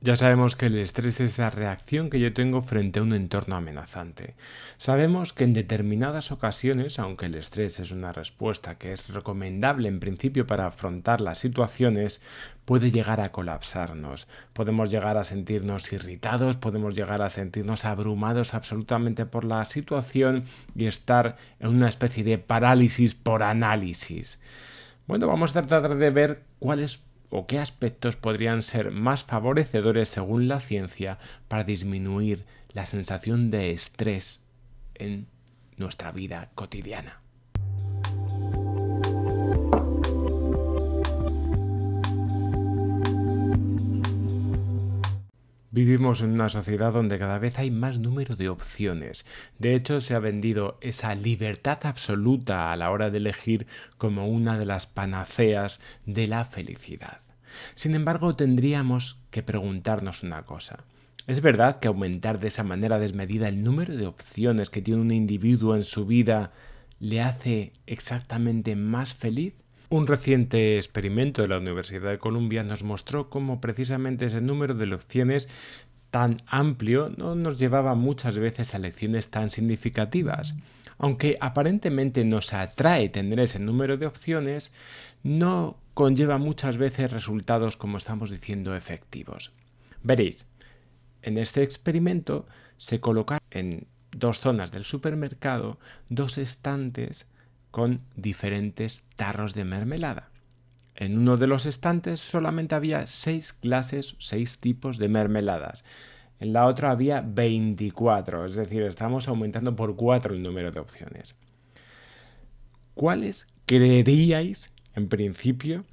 Ya sabemos que el estrés es esa reacción que yo tengo frente a un entorno amenazante. Sabemos que en determinadas ocasiones, aunque el estrés es una respuesta que es recomendable en principio para afrontar las situaciones, puede llegar a colapsarnos. Podemos llegar a sentirnos irritados, podemos llegar a sentirnos abrumados absolutamente por la situación y estar en una especie de parálisis por análisis. Bueno, vamos a tratar de ver cuáles o qué aspectos podrían ser más favorecedores según la ciencia para disminuir la sensación de estrés en nuestra vida cotidiana. Vivimos en una sociedad donde cada vez hay más número de opciones. De hecho, se ha vendido esa libertad absoluta a la hora de elegir como una de las panaceas de la felicidad. Sin embargo, tendríamos que preguntarnos una cosa. ¿Es verdad que aumentar de esa manera desmedida el número de opciones que tiene un individuo en su vida le hace exactamente más feliz? Un reciente experimento de la Universidad de Columbia nos mostró cómo precisamente ese número de lecciones tan amplio no nos llevaba muchas veces a lecciones tan significativas. Aunque aparentemente nos atrae tener ese número de opciones, no conlleva muchas veces resultados, como estamos diciendo, efectivos. Veréis, en este experimento se colocaron en dos zonas del supermercado dos estantes con diferentes tarros de mermelada. En uno de los estantes solamente había 6 clases, 6 tipos de mermeladas. En la otra había 24, es decir, estamos aumentando por 4 el número de opciones. ¿Cuáles creeríais, en principio,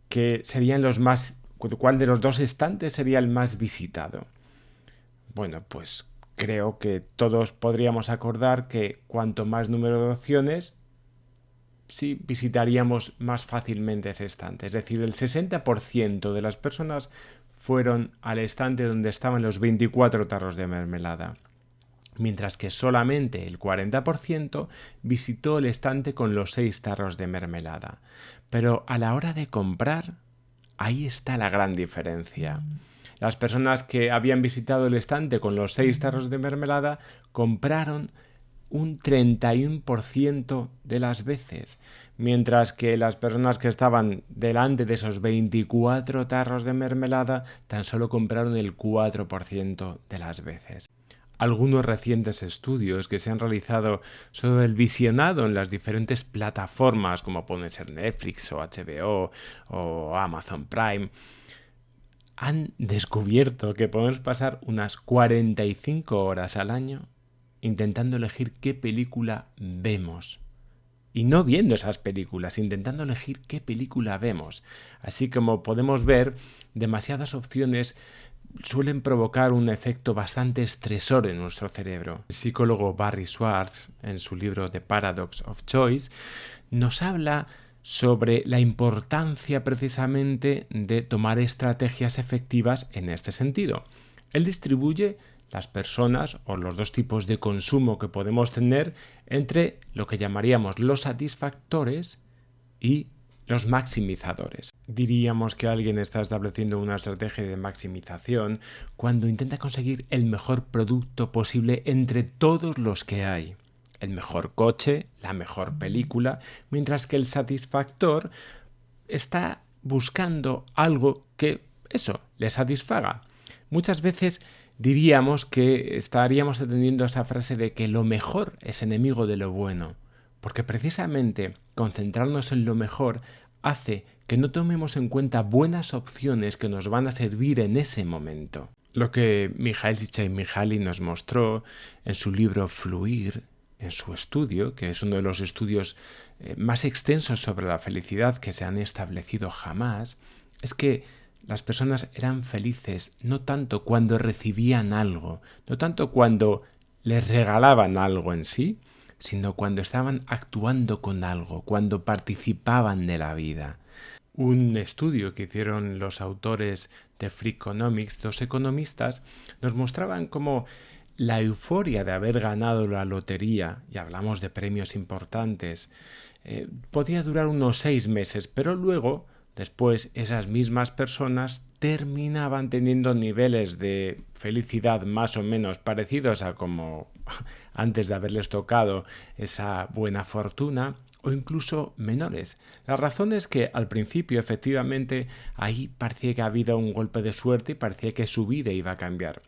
que serían los más... ¿Cuál de los dos estantes sería el más visitado? Bueno, pues creo que todos podríamos acordar que cuanto más número de opciones, sí visitaríamos más fácilmente ese estante. Es decir, el 60% de las personas fueron al estante donde estaban los 24 tarros de mermelada, mientras que solamente el 40% visitó el estante con los 6 tarros de mermelada. Pero a la hora de comprar, ahí está la gran diferencia. Las personas que habían visitado el estante con los 6 tarros de mermelada compraron un 31% de las veces, mientras que las personas que estaban delante de esos 24 tarros de mermelada tan solo compraron el 4% de las veces. Algunos recientes estudios que se han realizado sobre el visionado en las diferentes plataformas como pueden ser Netflix o HBO o Amazon Prime han descubierto que podemos pasar unas 45 horas al año intentando elegir qué película vemos. Y no viendo esas películas, intentando elegir qué película vemos. Así como podemos ver, demasiadas opciones suelen provocar un efecto bastante estresor en nuestro cerebro. El psicólogo Barry Schwartz, en su libro The Paradox of Choice, nos habla sobre la importancia precisamente de tomar estrategias efectivas en este sentido. Él distribuye las personas o los dos tipos de consumo que podemos tener entre lo que llamaríamos los satisfactores y los maximizadores. Diríamos que alguien está estableciendo una estrategia de maximización cuando intenta conseguir el mejor producto posible entre todos los que hay. El mejor coche, la mejor película, mientras que el satisfactor está buscando algo que, le satisfaga. Muchas veces diríamos que estaríamos atendiendo a esa frase de que lo mejor es enemigo de lo bueno, porque precisamente concentrarnos en lo mejor hace que no tomemos en cuenta buenas opciones que nos van a servir en ese momento. Lo que Mihaly Csikszentmihalyi nos mostró en su libro Fluir, en su estudio, que es uno de los estudios más extensos sobre la felicidad que se han establecido jamás, es que las personas eran felices no tanto cuando recibían algo, no tanto cuando les regalaban algo en sí, sino cuando estaban actuando con algo, cuando participaban de la vida. Un estudio que hicieron los autores de Freakonomics, dos economistas, nos mostraban cómo la euforia de haber ganado la lotería, y hablamos de premios importantes, podía durar unos 6 meses, pero luego después esas mismas personas terminaban teniendo niveles de felicidad más o menos parecidos a como antes de haberles tocado esa buena fortuna, o incluso menores. La razón es que al principio efectivamente ahí parecía que ha habido un golpe de suerte y parecía que su vida iba a cambiar.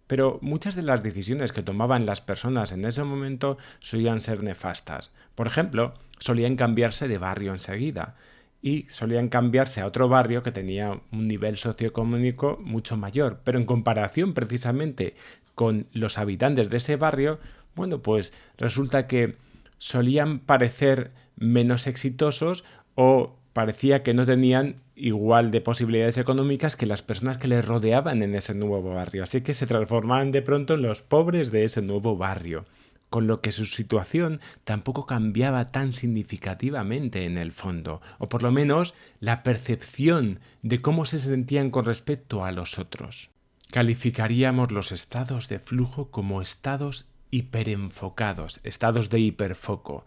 Pero muchas de las decisiones que tomaban las personas en ese momento solían ser nefastas. Por ejemplo, solían cambiarse de barrio enseguida y solían cambiarse a otro barrio que tenía un nivel socioeconómico mucho mayor. Pero en comparación precisamente con los habitantes de ese barrio, bueno, pues resulta que solían parecer menos exitosos o parecía que no tenían igual de posibilidades económicas que las personas que les rodeaban en ese nuevo barrio. Así que se transformaban de pronto en los pobres de ese nuevo barrio, con lo que su situación tampoco cambiaba tan significativamente en el fondo, o por lo menos la percepción de cómo se sentían con respecto a los otros. Calificaríamos los estados de flujo como estados hiperenfocados, estados de hiperfoco.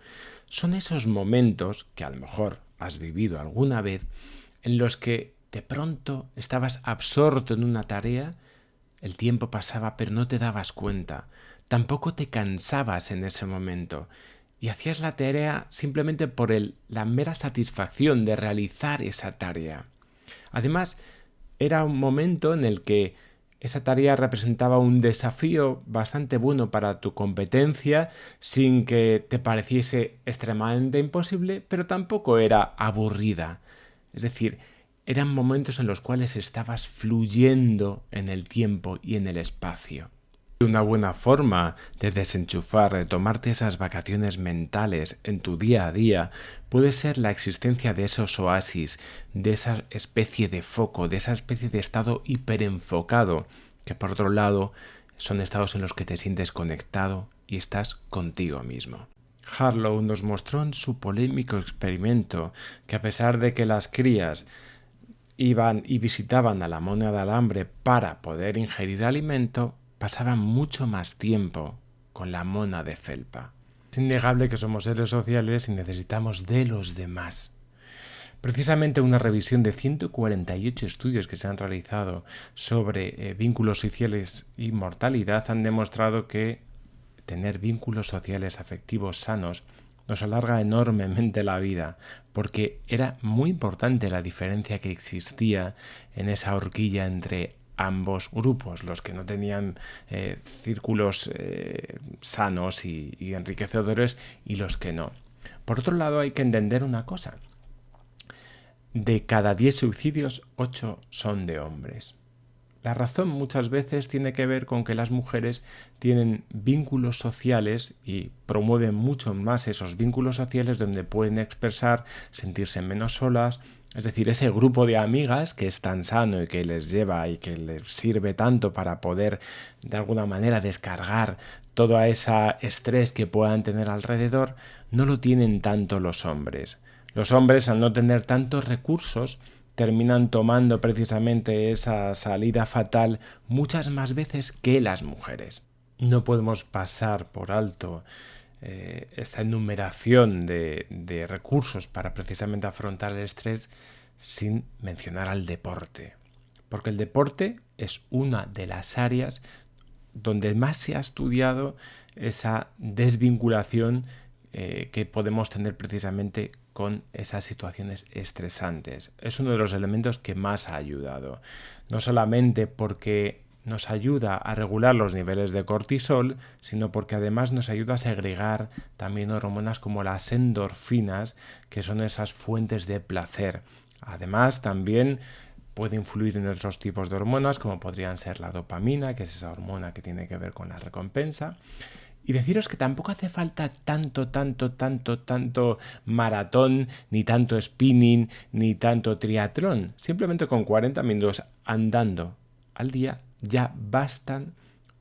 Son esos momentos que a lo mejor has vivido alguna vez en los que de pronto estabas absorto en una tarea, el tiempo pasaba pero no te dabas cuenta, tampoco te cansabas en ese momento y hacías la tarea simplemente por la mera satisfacción de realizar esa tarea. Además, era un momento en el que esa tarea representaba un desafío bastante bueno para tu competencia, sin que te pareciese extremadamente imposible, pero tampoco era aburrida. Es decir, eran momentos en los cuales estabas fluyendo en el tiempo y en el espacio. Una buena forma de desenchufar, de tomarte esas vacaciones mentales en tu día a día, puede ser la existencia de esos oasis, de esa especie de foco, de esa especie de estado hiperenfocado, que por otro lado son estados en los que te sientes conectado y estás contigo mismo. Harlow nos mostró en su polémico experimento que a pesar de que las crías iban y visitaban a la mona de alambre para poder ingerir alimento, pasaban mucho más tiempo con la mona de felpa. Es innegable que somos seres sociales y necesitamos de los demás. Precisamente una revisión de 148 estudios que se han realizado sobre vínculos sociales y mortalidad han demostrado que tener vínculos sociales afectivos sanos nos alarga enormemente la vida, porque era muy importante la diferencia que existía en esa horquilla entre ambos grupos, los que no tenían círculos sanos y enriquecedores y los que no. Por otro lado, hay que entender una cosa. De cada 10 suicidios, 8 son de hombres. La razón muchas veces tiene que ver con que las mujeres tienen vínculos sociales y promueven mucho más esos vínculos sociales donde pueden expresar, sentirse menos solas, es decir, ese grupo de amigas que es tan sano y que les lleva y que les sirve tanto para poder de alguna manera descargar todo ese estrés que puedan tener alrededor, no lo tienen tanto los hombres. Los hombres, al no tener tantos recursos, terminan tomando precisamente esa salida fatal muchas más veces que las mujeres. No podemos pasar por alto esta enumeración de recursos para precisamente afrontar el estrés sin mencionar al deporte. Porque el deporte es una de las áreas donde más se ha estudiado esa desvinculación que podemos tener precisamente con esas situaciones estresantes. Es uno de los elementos que más ha ayudado. No solamente porque nos ayuda a regular los niveles de cortisol, sino porque además nos ayuda a segregar también hormonas como las endorfinas, que son esas fuentes de placer. Además, también puede influir en otros tipos de hormonas, como podrían ser la dopamina, que es esa hormona que tiene que ver con la recompensa. Y deciros que tampoco hace falta tanto maratón, ni tanto spinning, ni tanto triatlón. Simplemente con 40 minutos andando al día ya bastan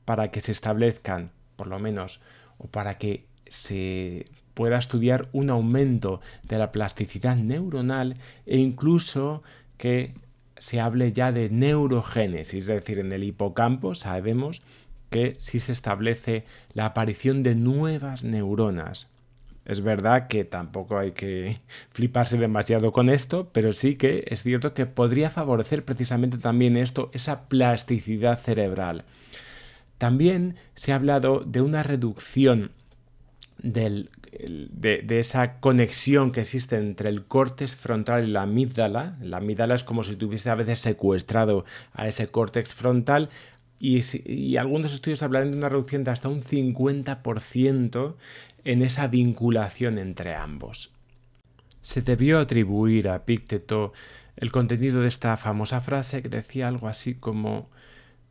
para que se establezcan, por lo menos, o para que se pueda estudiar un aumento de la plasticidad neuronal e incluso que se hable ya de neurogénesis, es decir, en el hipocampo sabemos que si se establece la aparición de nuevas neuronas. Es verdad que tampoco hay que fliparse demasiado con esto, pero sí que es cierto que podría favorecer precisamente también esto, esa plasticidad cerebral. También se ha hablado de una reducción de esa conexión que existe entre el córtex frontal y la amígdala. La amígdala es como si tuviese a veces secuestrado a ese córtex frontal y algunos estudios hablan de una reducción de hasta un 50% en esa vinculación entre ambos. Se debió atribuir a Epicteto el contenido de esta famosa frase que decía algo así como: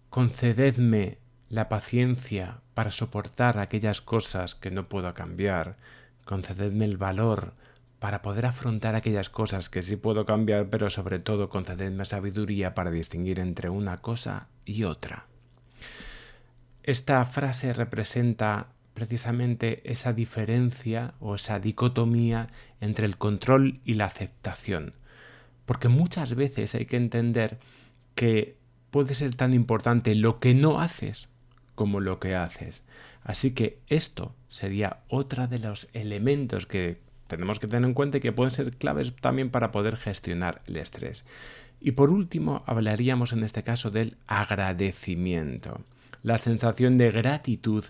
concededme la paciencia para soportar aquellas cosas que no puedo cambiar, concededme el valor para poder afrontar aquellas cosas que sí puedo cambiar, pero sobre todo concededme sabiduría para distinguir entre una cosa y otra. Esta frase representa precisamente esa diferencia o esa dicotomía entre el control y la aceptación. Porque muchas veces hay que entender que puede ser tan importante lo que no haces como lo que haces. Así que esto sería otro de los elementos que tenemos que tener en cuenta y que pueden ser claves también para poder gestionar el estrés. Y por último, hablaríamos en este caso del agradecimiento. La sensación de gratitud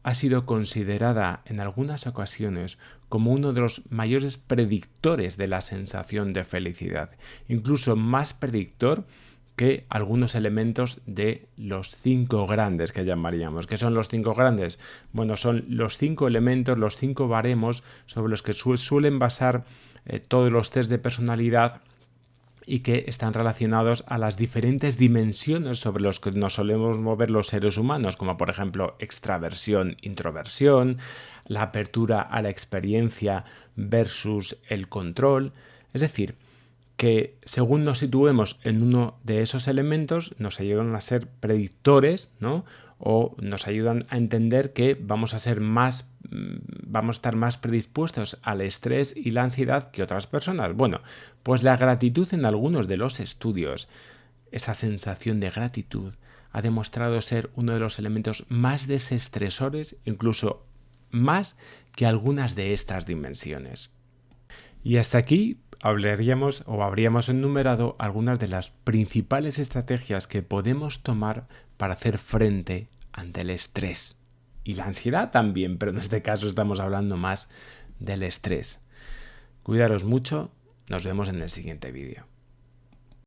ha sido considerada en algunas ocasiones como uno de los mayores predictores de la sensación de felicidad, incluso más predictor que algunos elementos de los 5 grandes que llamaríamos. ¿Qué son los 5 grandes? Bueno, son los 5 elementos, los 5 baremos sobre los que suelen basar todos los test de personalidad y que están relacionados a las diferentes dimensiones sobre las que nos solemos mover los seres humanos, como por ejemplo extraversión, introversión, la apertura a la experiencia versus el control. Es decir, que según nos situemos en uno de esos elementos, nos ayudan a ser predictores, ¿no? O nos ayudan a entender que vamos a estar más predispuestos al estrés y la ansiedad que otras personas. Bueno, pues la gratitud en algunos de los estudios, esa sensación de gratitud, ha demostrado ser uno de los elementos más desestresores, incluso más que algunas de estas dimensiones. Y hasta aquí hablaríamos o habríamos enumerado algunas de las principales estrategias que podemos tomar para hacer frente ante el estrés. Y la ansiedad también, pero en este caso estamos hablando más del estrés. Cuidaros mucho, nos vemos en el siguiente vídeo.